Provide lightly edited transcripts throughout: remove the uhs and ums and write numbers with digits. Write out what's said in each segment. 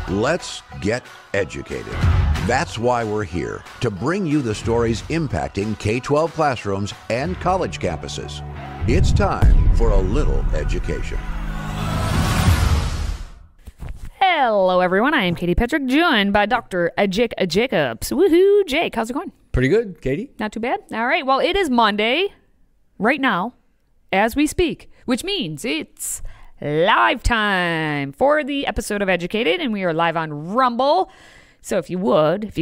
Let's get educated. That's why we're here, to bring you the stories impacting K-12 classrooms and college campuses. It's time for a little education. Hello, everyone. I am Katie Petrick, joined by Dr. Jake Jacobs. Woohoo, Jake. How's it going? Pretty good, Katie. Not too bad. All right. Well, it is Monday right now as we speak, which means it's live time for the episode of Educated, and we are live on Rumble. So if you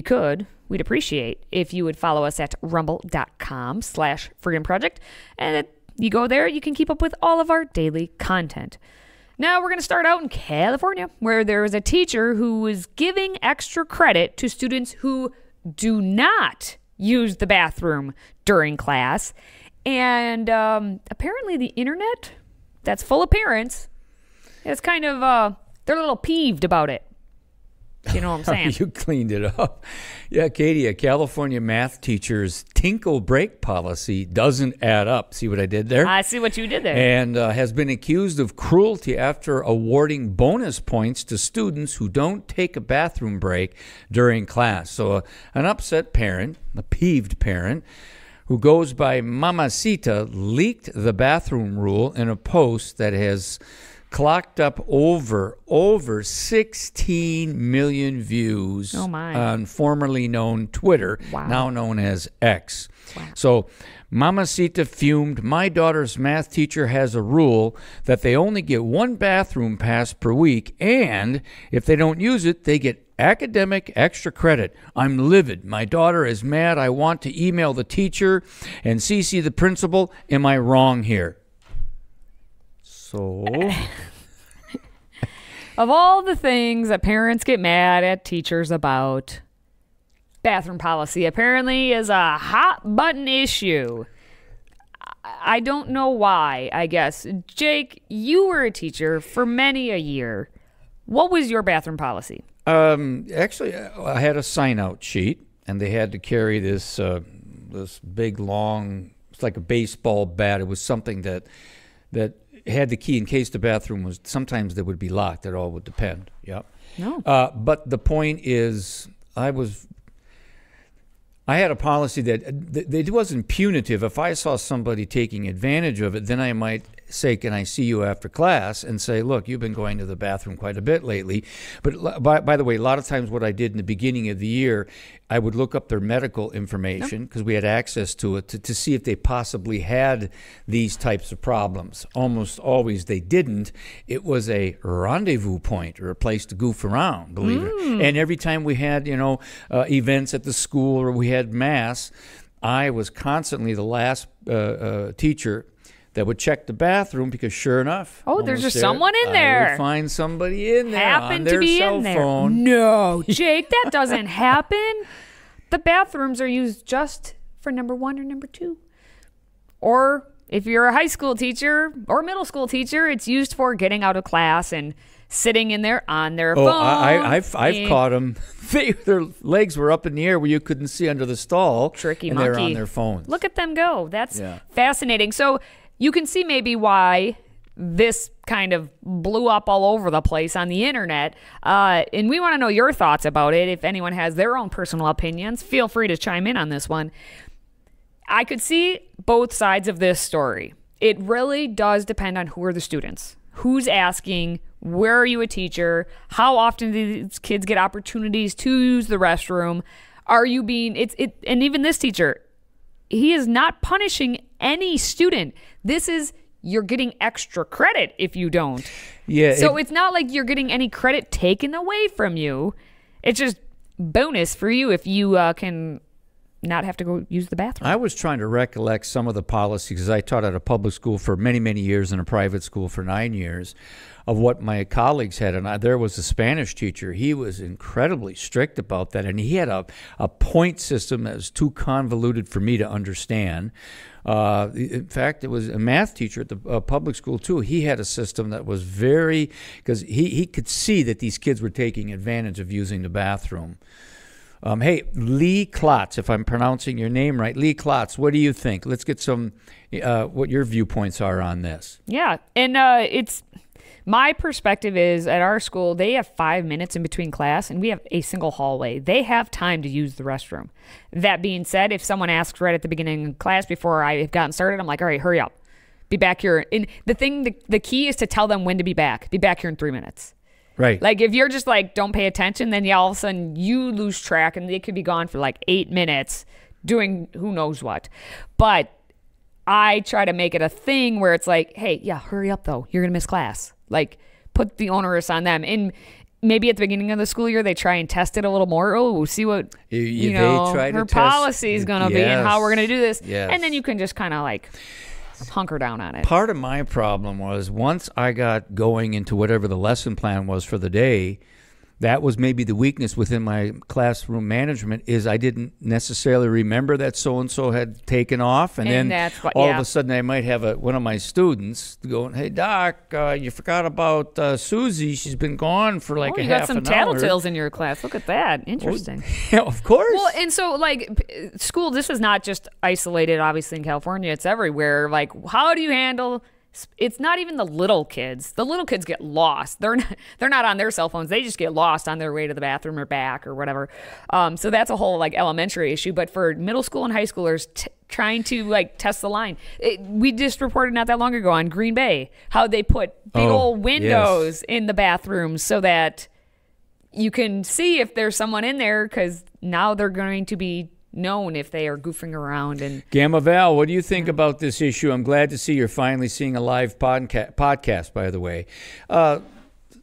could, we'd appreciate if you would follow us at rumble.com/Freedom Project. And you go there, you can keep up with all of our daily content. Now we're going to start out in California, where there is a teacher who is giving extra credit to students who do not use the bathroom during class. And apparently the internet that's full of parents is kind of, they're a little peeved about it. You know what I'm saying? You cleaned it up. Yeah, Katie, a California math teacher's tinkle break policy doesn't add up. See what I did there? I see what you did there. And has been accused of cruelty after awarding bonus points to students who don't take a bathroom break during class. So an upset parent, a peeved parent, who goes by Mamacita, leaked the bathroom rule in a post that has clocked up over 16 million views on formerly known Twitter, now known as X. Wow. So Mamacita fumed, "My daughter's math teacher has a rule that they only get one bathroom pass per week, and if they don't use it, they get academic extra credit. I'm livid. My daughter is mad. I want to email the teacher and CC the principal. Am I wrong here?" So, of all the things that parents get mad at teachers about, bathroom policy apparently is a hot button issue. I don't know why, I guess. Jake, you were a teacher for many a year. What was your bathroom policy? Actually, I had a sign-out sheet, and they had to carry this this big, long, it's like a baseball bat. It was something that had the key in case the bathroom was, sometimes they would be locked. It all would depend. Yep. No. But the point is, I had a policy that it wasn't punitive. If I saw somebody taking advantage of it, then I might say, "Can I see you after class?" and say, "Look, you've been going to the bathroom quite a bit lately." But by the way, a lot of times what I did in the beginning of the year, I would look up their medical information because we had access to it to see if they possibly had these types of problems. Almost always they didn't. It was a rendezvous point or a place to goof around, believe it. And every time we had, events at the school or we had mass, I was constantly the last teacher that would check the bathroom because, sure enough, there's just someone in there. I would find somebody in there Happened on their to be cell in there. phone. No, Jake, that doesn't happen. The bathrooms are used just for number 1 or number 2. Or if you're a high school teacher or middle school teacher, it's used for getting out of class and sitting in there on their phone. I've caught them. Their legs were up in the air where you couldn't see under the stall. Tricky and monkey. They're on their phones. Look at them go. That's fascinating. So you can see maybe why this kind of blew up all over the place on the internet. And we want to know your thoughts about it. If anyone has their own personal opinions, feel free to chime in on this one. I could see both sides of this story. It really does depend on who are the students. Who's asking? Where are you a teacher? How often do these kids get opportunities to use the restroom? Are you being, and even this teacher, he is not punishing any student. This is, you're getting extra credit if you don't. Yeah. So it's not like you're getting any credit taken away from you. It's just bonus for you if you can not have to go use the bathroom. I was trying to recollect some of the policies because I taught at a public school for many, many years and a private school for 9 years of what my colleagues had. And there was a Spanish teacher. He was incredibly strict about that. And he had a point system that was too convoluted for me to understand. In fact, it was a math teacher at the public school, too. He had a system that was very, because he could see that these kids were taking advantage of using the bathroom. Hey, Lee Klotz, if I'm pronouncing your name right. Lee Klotz, what do you think? Let's get some, what your viewpoints are on this. Yeah, and it's My perspective is at our school, they have 5 minutes in between class and we have a single hallway. They have time to use the restroom. That being said, if someone asks right at the beginning of class before I have gotten started, I'm like, all right, hurry up. Be back here. And the key is to tell them when to be back. Be back here in 3 minutes. Right. Like if you're just like, don't pay attention, then all of a sudden you lose track and they could be gone for like 8 minutes doing who knows what. But I try to make it a thing where it's like, hey, yeah, hurry up though. You're going to miss class. Like put the onus on them. And maybe at the beginning of the school year, they try and test it a little more. Oh, see what, her policy is going to be and how we're going to do this. Yes. And then you can just kind of like hunker down on it. Part of my problem was once I got going into whatever the lesson plan was for the day, that was maybe the weakness within my classroom management is I didn't necessarily remember that so-and-so had taken off. And then that's what, all of a sudden I might have one of my students going, hey, Doc, you forgot about Susie. She's been gone for like a half an hour. You got some tattletales in your class. Look at that. Interesting. Yeah, of course. Well, and so like school, this is not just isolated, obviously, in California. It's everywhere. Like, how do you handle... It's not even the little kids. The little kids get lost. They're not on their cell phones. They just get lost on their way to the bathroom or back or whatever. So that's a whole like elementary issue. But for middle school and high schoolers trying to like test the line, we just reported not that long ago on Green Bay how they put big old windows in the bathrooms so that you can see if there's someone in there because now they're going to be known if they are goofing around. And Gamma Val, what do you think about this issue? I'm glad to see you're finally seeing a live podcast, by the way.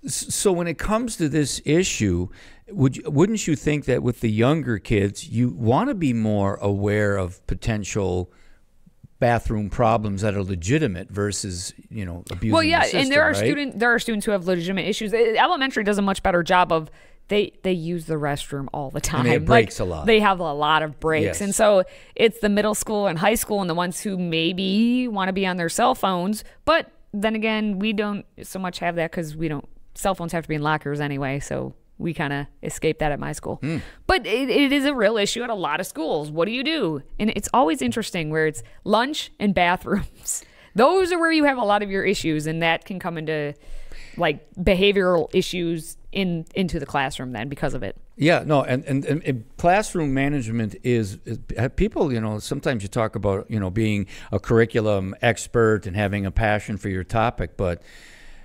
So when it comes to this issue, wouldn't you think that with the younger kids, you want to be more aware of potential bathroom problems that are legitimate versus, abusing the system, and there are right? there are students who have legitimate issues. Elementary does a much better job of They use the restroom all the time. And they have breaks a lot. They have a lot of breaks. Yes. And so it's the middle school and high school and the ones who maybe want to be on their cell phones. But then again, we don't so much have that because cell phones have to be in lockers anyway. So we kind of escaped that at my school. But it is a real issue at a lot of schools. What do you do? And it's always interesting where it's lunch and bathrooms. Those are where you have a lot of your issues, and that can come into like behavioral issues into the classroom then because of it. Yeah, no, and classroom management is people, sometimes you talk about, being a curriculum expert and having a passion for your topic, but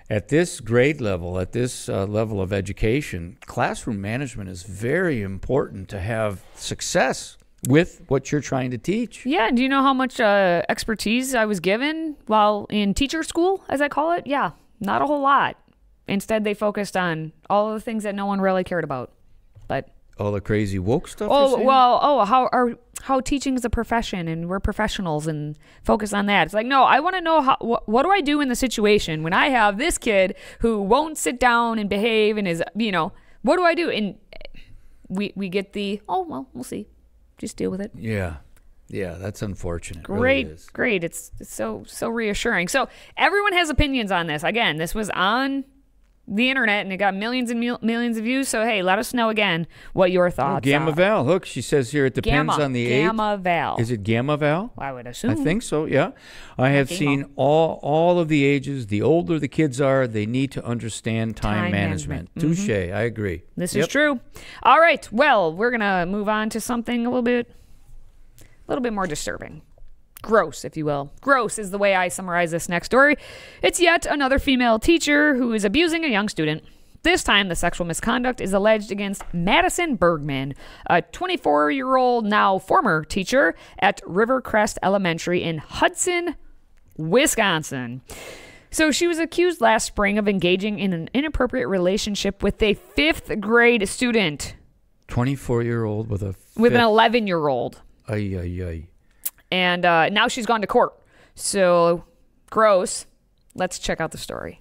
at this grade level, at this level of education, classroom management is very important to have success with what you're trying to teach. Yeah, do you know how much expertise I was given while in teacher school, as I call it? Yeah, not a whole lot. Instead, they focused on all of the things that no one really cared about. But all the crazy woke stuff. How teaching is a profession and we're professionals and focus on that. It's like, no, I want to know what do I do in the situation when I have this kid who won't sit down and behave and is, what do I do? And we get we'll see. Just deal with it. Yeah. Yeah, that's unfortunate. Great, really is. Great. It's so reassuring. So everyone has opinions on this. Again, this was on the internet and it got millions and millions of views. So hey, let us know again what your thoughts are. Gamma Val. Look, she says here it depends on the age. Gamma Val. Is it Gamma Val? I would assume. I think so. Yeah, I have seen all of the ages. The older the kids are, they need to understand time management. Touche. I agree. This is true. All right. Well, we're gonna move on to something a little bit more disturbing. Gross, if you will. Gross is the way I summarize this next story. It's yet another female teacher who is abusing a young student. This time, the sexual misconduct is alleged against Madison Bergman, a 24-year-old, now former teacher at Rivercrest Elementary in Hudson, Wisconsin. So she was accused last spring of engaging in an inappropriate relationship with a 5th grade student. 24-year-old with an 11-year-old. Ay, ay, ay. And now she's gone to court. So, gross. Let's check out the story.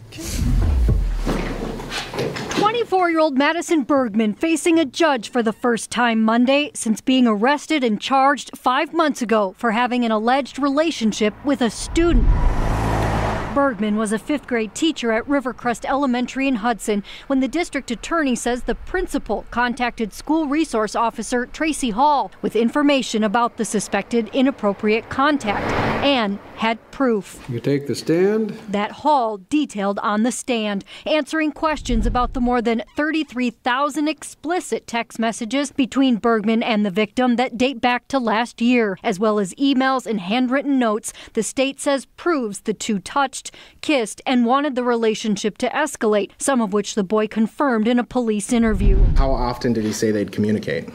24-year-old Madison Bergman facing a judge for the first time Monday since being arrested and charged 5 months ago for having an alleged relationship with a student. Bergman was a 5th grade teacher at Rivercrest Elementary in Hudson when the district attorney says the principal contacted school resource officer Tracy Hall with information about the suspected inappropriate contact. and had proof. You take the stand. That Hall detailed on the stand, answering questions about the more than 33,000 explicit text messages between Bergman and the victim that date back to last year, as well as emails and handwritten notes the state says proves the two touched, kissed, and wanted the relationship to escalate, some of which the boy confirmed in a police interview. How often did he say they'd communicate?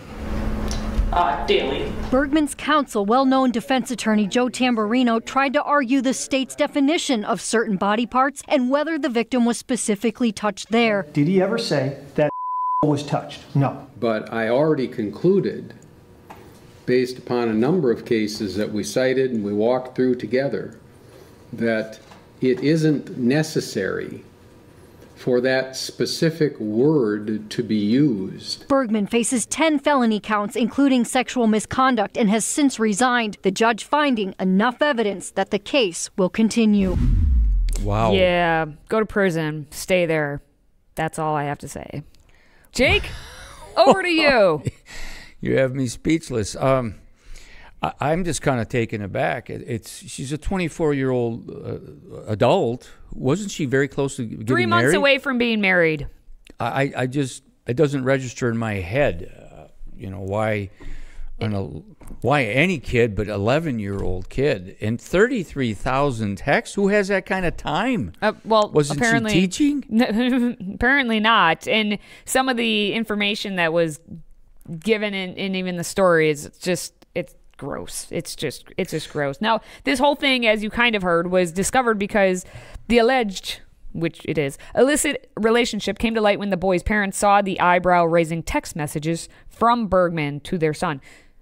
Daily. Bergman's counsel, well-known defense attorney Joe Tamburino, tried to argue the state's definition of certain body parts and whether the victim was specifically touched there. Did he ever say that was touched? No. But I already concluded, based upon a number of cases that we cited and we walked through together, that it isn't necessary for that specific word to be used. Bergman faces 10 felony counts, including sexual misconduct, and has since resigned, the judge finding enough evidence that the case will continue. Wow. Yeah, go to prison, stay there. That's all I have to say. Jake, over to you. You have me speechless. I'm just kind of taken aback. She's a 24-year-old adult. Wasn't she very close to getting married? 3 months away from being married. I just, it doesn't register in my head. Why any kid, but 11-year-old kid and 33,000 texts? Who has that kind of time? Well, wasn't apparently, she teaching? Apparently not. And some of the information that was given in even the story is just, it's gross. It's just gross. Now, this whole thing, as you kind of heard, was discovered because the alleged, which it is, illicit relationship came to light when the boy's parents saw the eyebrow-raising text messages from Bergman to their son.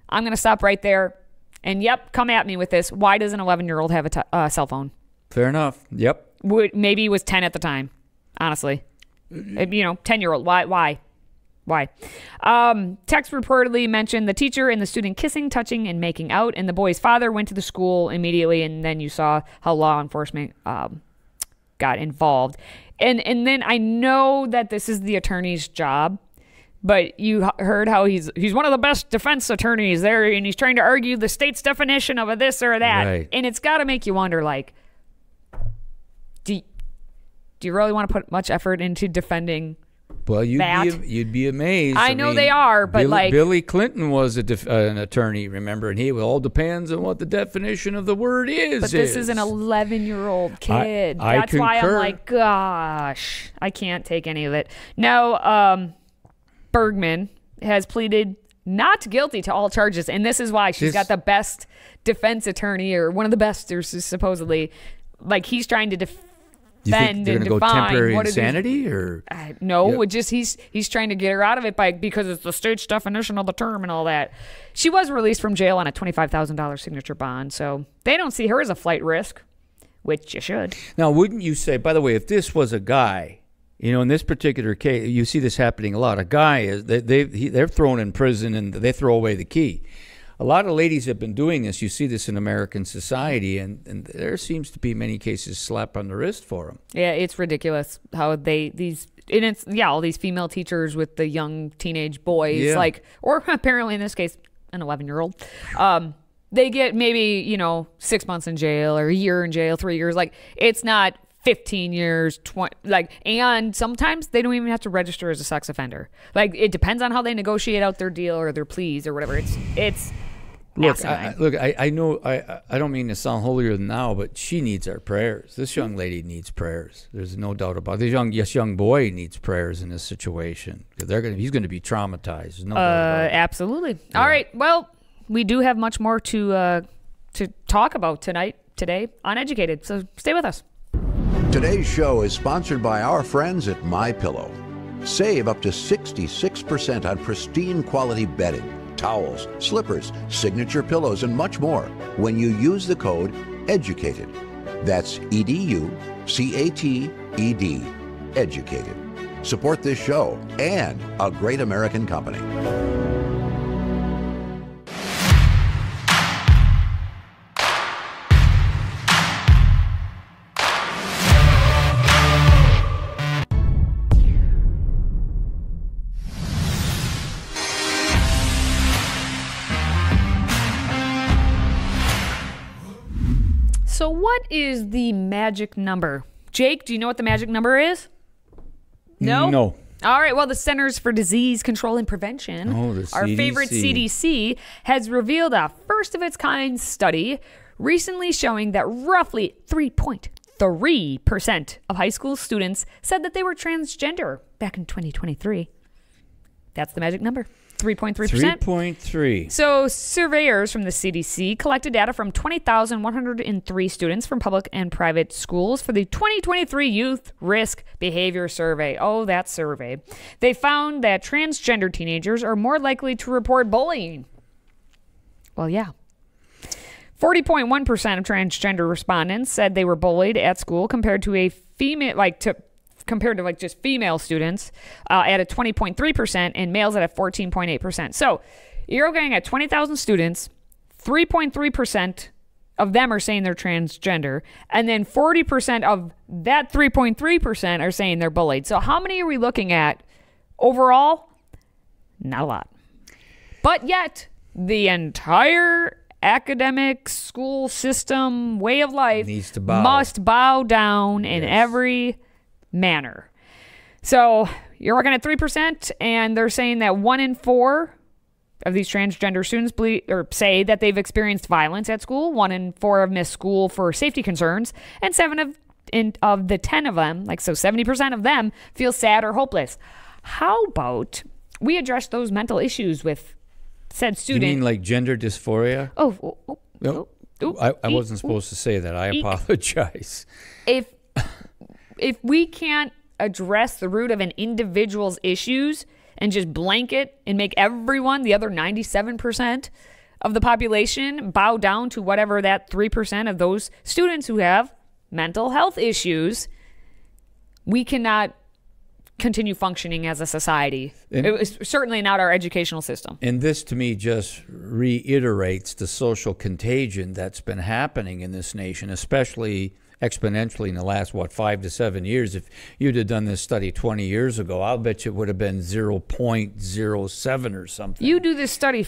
I'm going to stop right there. And yep, come at me with this. Why does an 11-year-old have a cell phone? Fair enough. Yep. Maybe he was 10 at the time, honestly. 10-year-old. Why? Text reportedly mentioned the teacher and the student kissing, touching, and making out, and the boy's father went to the school immediately, and then you saw how law enforcement got involved. And then I know that this is the attorney's job, but you heard how he's one of the best defense attorneys there, and he's trying to argue the state's definition of a this or that. Right. And it's got to make you wonder, like, do you really want to put much effort into defending? Well, you'd be amazed. I know they are, but Billy Clinton was an attorney, remember, and it all depends on what the definition of the word is. But this is an 11-year-old kid. I That's why I'm concur. like, gosh, I can't take any of it. Now, Bergman has pleaded not guilty to all charges, and this is why she's got the best defense attorney, or one of the best, or supposedly. Like, he's trying to defend and define. Go temporary insanity, or no? Yep. Just he's trying to get her out of it because it's the state's definition of the term and all that. She was released from jail on a $25,000 signature bond, so they don't see her as a flight risk, which you should. Now, wouldn't you say? By the way, if this was a guy, in this particular case, you see this happening a lot. A guy is they're thrown in prison and they throw away the key. A lot of ladies have been doing this. You see this in American society, and there seems to be many cases slap on the wrist for them. Yeah, it's ridiculous how all these female teachers with the young teenage boys, or apparently in this case, an 11-year-old, they get maybe 6 months in jail or a year in jail, 3 years. Like, it's not 15 years, 20, and sometimes they don't even have to register as a sex offender. Like, it depends on how they negotiate out their deal or their pleas or whatever. It's Look, I know I don't mean to sound holier than thou, but she needs our prayers. This young lady needs prayers. There's no doubt about it. This young boy needs prayers in this situation. He's going to be traumatized. No doubt about it. Absolutely. Yeah. All right. Well, we do have much more to talk about today on Educated. So stay with us. Today's show is sponsored by our friends at MyPillow. Save up to 66% on pristine quality bedding, towels, slippers, signature pillows, and much more when you use the code EDUCATED. That's EDUCATED. Educated. Support this show and a great American company. So what is the magic number? Jake, do you know what the magic number is? No? No. All right, well, the Centers for Disease Control and Prevention, our favorite CDC, has revealed a first-of-its-kind study recently showing that roughly 3.3% of high school students said that they were transgender back in 2023. That's the magic number. 3.3%. 3.3. So surveyors from the CDC collected data from 20,103 students from public and private schools for the 2023 Youth Risk Behavior Survey. Oh, that survey. They found that transgender teenagers are more likely to report bullying. Well, yeah. 40.1% of transgender respondents said they were bullied at school compared to just female students at a 20.3% and males at a 14.8%. So you're looking at 20,000 students, 3.3% of them are saying they're transgender, and then 40% of that 3.3% are saying they're bullied. So how many are we looking at overall? Not a lot. But yet, the entire academic school system way of life must bow down in every manner. So you're looking at 3%, and they're saying that 1 in 4 of these transgender students say that they've experienced violence at school. 1 in 4 have missed school for safety concerns, and 7 of the 10 of them, 70% of them, feel sad or hopeless. How about we address those mental issues with said student? You mean like gender dysphoria? I wasn't supposed to say that. I apologize. If we can't address the root of an individual's issues and just blanket and make everyone, the other 97% of the population, bow down to whatever that 3% of those students who have mental health issues, we cannot continue functioning as a society. It's certainly not our educational system. And this, to me, just reiterates the social contagion that's been happening in this nation, especially exponentially in the last, 5 to 7 years. If you'd have done this study 20 years ago, I'll bet you it would have been 0.07 or something. You do this study,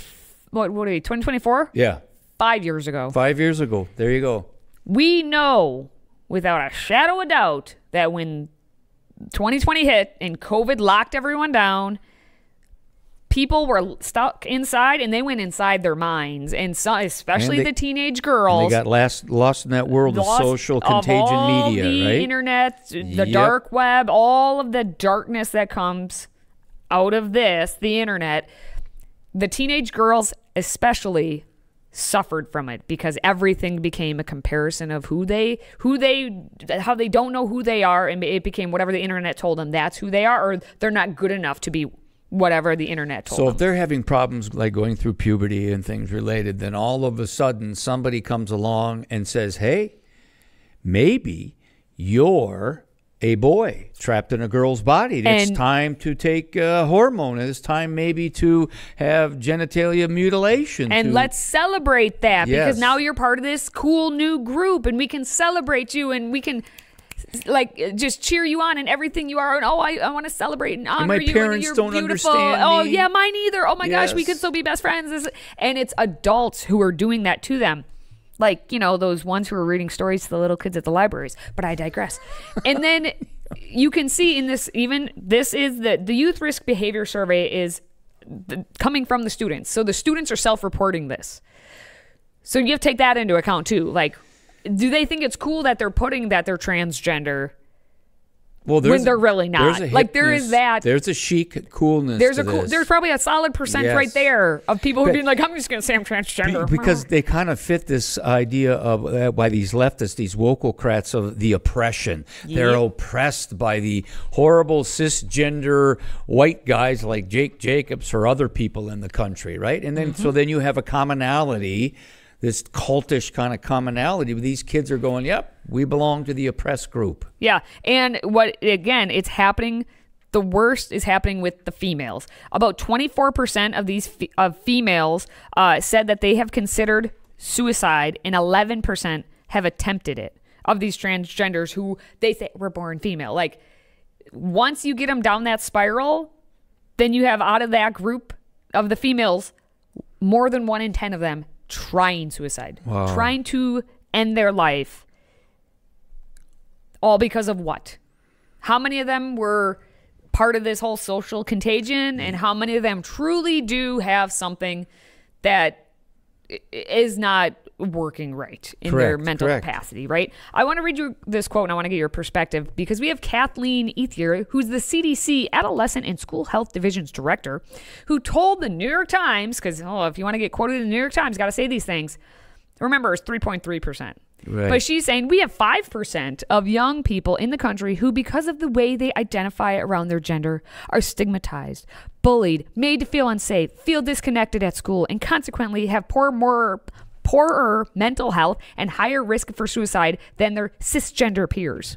what are you, 2024? Yeah. 5 years ago. 5 years ago. There you go. We know without a shadow of doubt that when 2020 hit and COVID locked everyone down, people were stuck inside, and they went inside their minds, and especially the teenage girls. They got lost in that world of social contagion media, the right? Internet, the dark web, all of the darkness that comes out of the internet. The teenage girls especially suffered from it because everything became a comparison of how they don't know who they are, and it became whatever the internet told them that's who they are, or they're not good enough to be whatever the internet told them. So if they're having problems like going through puberty and things related, then all of a sudden somebody comes along and says, hey, maybe you're a boy trapped in a girl's body. It's time to take a hormone. It's time maybe to have genitalia mutilation. And let's celebrate that because now you're part of this cool new group, and we can celebrate you, and we can just cheer you on and everything you are. And I want to celebrate and honor you. My parents you're don't beautiful. understand Oh me. yeah, mine either. Oh my gosh, we could still be best friends. And it's adults who are doing that to them. Those ones who are reading stories to the little kids at the libraries. But I digress. And then you can see in this, this is the Youth Risk Behavior Survey is coming from the students. So the students are self-reporting this. So you have to take that into account too. Do they think it's cool that they're putting that they're transgender when they're really not? There is that. There's a chic coolness to this. There's probably a solid percent right there of people who are being like, I'm just going to say I'm transgender. Because they kind of fit this idea of, by these leftists, these wokocrats, of the oppression. Yep. They're oppressed by the horrible cisgender white guys like Jake Jacobs or other people in the country, right? And then so then you have a commonality, this cultish kind of commonality where these kids are going, yep, we belong to the oppressed group. Yeah. And it's happening, the worst is happening with the females. About 24% of these females said that they have considered suicide, and 11% have attempted it, of these transgenders who they say were born female. Once you get them down that spiral, then you have out of that group of the females, more than 1 in 10 of them trying suicide, trying to end their life All because of what? How many of them were part of this whole social contagion, and how many of them truly do have something that is not working right in their mental capacity, right? I want to read you this quote, and I want to get your perspective, because we have Kathleen Ethier, who's the CDC Adolescent and School Health Division's director, who told the New York Times, because if you want to get quoted in the New York Times, got to say these things. Remember, it's 3.3%. Right. But she's saying we have 5% of young people in the country who, because of the way they identify around their gender, are stigmatized, bullied, made to feel unsafe, feel disconnected at school, and consequently have poorer mental health and higher risk for suicide than their cisgender peers.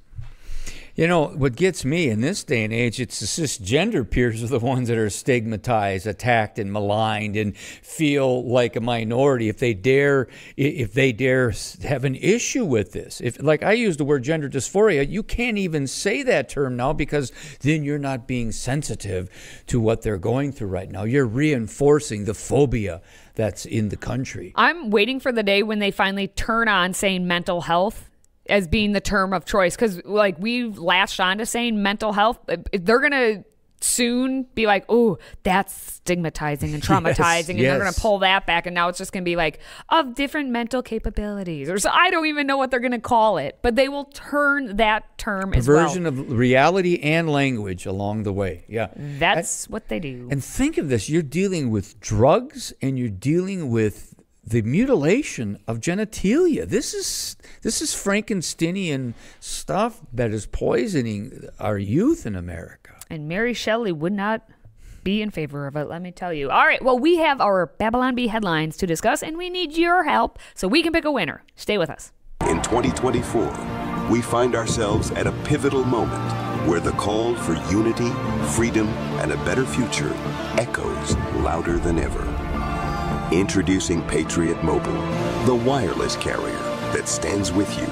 You know, what gets me in this day and age, it's the cisgender peers are the ones that are stigmatized, attacked, and maligned, and feel like a minority if they dare have an issue with this. If, like I use the word gender dysphoria, you can't even say that term now, because then you're not being sensitive to what they're going through right now. You're reinforcing the phobia that's in the country. I'm waiting for the day when they finally turn on saying mental health as being the term of choice, because like we've latched on to saying mental health. They're gonna soon be like, oh, that's stigmatizing and traumatizing, and they're gonna pull that back, and now it's just gonna be like of different mental capabilities, or so. I don't even know what they're gonna call it, but they will turn that term as well. Perversion of reality and language along the way. Yeah, that's what they do. And think of this: you're dealing with drugs, and you're dealing with the mutilation of genitalia. This is Frankensteinian stuff that is poisoning our youth in America. And Mary Shelley would not be in favor of it, let me tell you. All right, well, we have our Babylon Bee headlines to discuss, and we need your help so we can pick a winner. Stay with us. In 2024, we find ourselves at a pivotal moment where the call for unity, freedom, and a better future echoes louder than ever. Introducing Patriot Mobile, the wireless carrier that stands with you.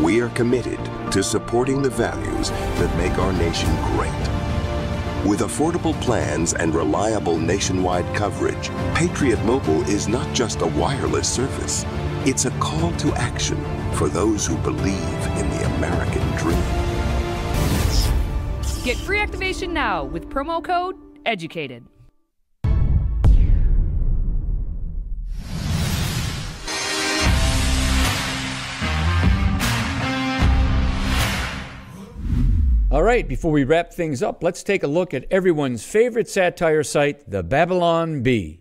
We are committed to supporting the values that make our nation great. With affordable plans and reliable nationwide coverage, Patriot Mobile is not just a wireless service. It's a call to action for those who believe in the American dream. Get free activation now with promo code EDUCATED. All right, before we wrap things up, let's take a look at everyone's favorite satire site, the Babylon Bee.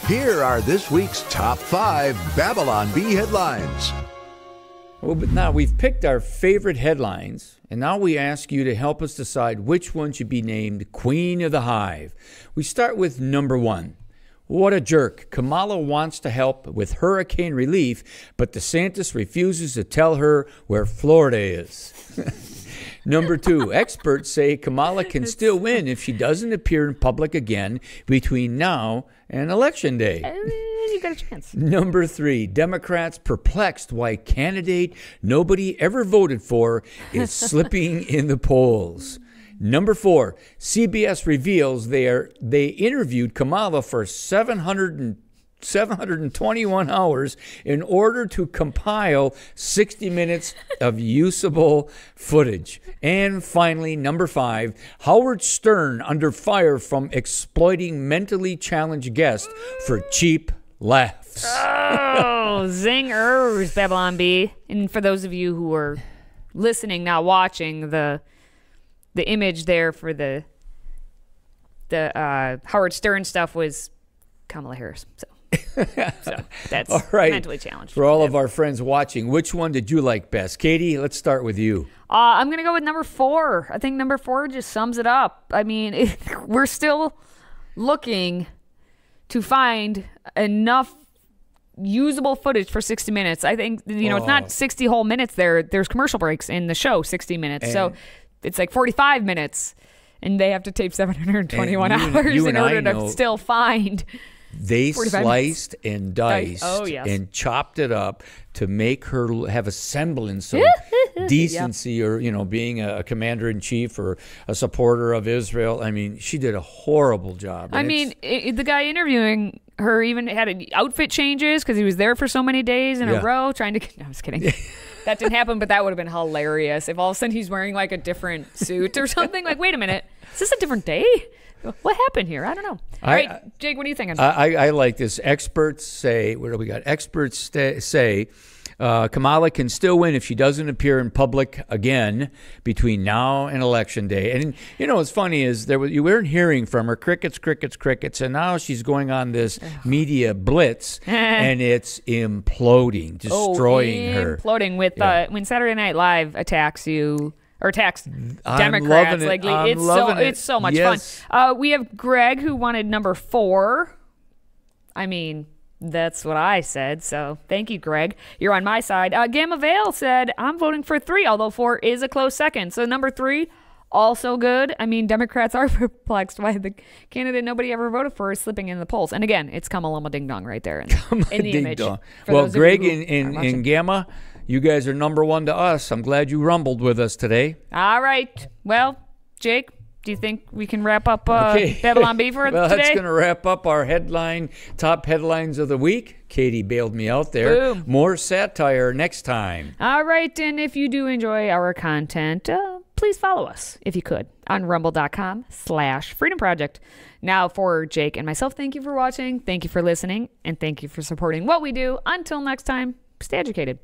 Here are this week's top 5 Babylon Bee headlines. Well, but now we've picked our favorite headlines, and now we ask you to help us decide which one should be named Queen of the Hive. We start with number 1. What a jerk. Kamala wants to help with hurricane relief, but DeSantis refuses to tell her where Florida is. Number 2, experts say Kamala can still win if she doesn't appear in public again between now and Election Day. You got a chance. Number 3, Democrats perplexed why candidate nobody ever voted for is slipping in the polls. Number 4, CBS reveals they interviewed Kamala for 721 hours in order to compile 60 minutes of usable footage. And finally, number 5, Howard Stern under fire from exploiting mentally challenged guests for cheap laughs. Oh, zingers, Babylon Bee. And for those of you who are listening, not watching, the image there for the Howard Stern stuff was Kamala Harris. So that's all right. Mentally challenged. For all of our friends watching, which one did you like best? Katie, let's start with you. I'm going to go with number 4. I think number 4 just sums it up. I mean, we're still looking to find enough usable footage for 60 minutes. I think, it's not 60 whole minutes there. There's commercial breaks in the show, 60 minutes. And so it's like 45 minutes, and they have to tape 721 hours in order to still find. They sliced and diced and chopped it up to make her have a semblance of decency or, being a commander-in-chief or a supporter of Israel. I mean, she did a horrible job. The guy interviewing her even had outfit changes because he was there for so many days in a row trying to... No, I was kidding. that didn't happen, but that would have been hilarious if all of a sudden he's wearing like a different suit or something. Like, wait a minute, is this a different day? What happened here? I don't know. All right, Jake, what are you thinking? I like this. Experts say, what do we got? Experts say Kamala can still win if she doesn't appear in public again between now and Election Day. And, you know, what's funny is you weren't hearing from her, crickets, and now she's going on this media blitz, and it's imploding, destroying her. Imploding with when Saturday Night Live attacks you. Or attacks Democrats. Like it's so much fun. We have Greg who wanted number 4. I mean, that's what I said. So thank you, Greg. You're on my side. Gamma Vale said, I'm voting for 3, although 4 is a close second. So number 3, also good. I mean, Democrats are perplexed why the candidate nobody ever voted for is slipping in the polls. And again, it's Kamalama Ding Dong right there in the image. Well, Greg and Gamma, you guys are number 1 to us. I'm glad you rumbled with us today. All right. Well, Jake, do you think we can wrap up Babylon B for today? Well, that's going to wrap up our top headlines of the week. Katie bailed me out there. Boom. More satire next time. All right. And if you do enjoy our content, please follow us, if you could, on rumble.com/Freedom Project. Now, for Jake and myself, thank you for watching. Thank you for listening. And thank you for supporting what we do. Until next time, stay educated.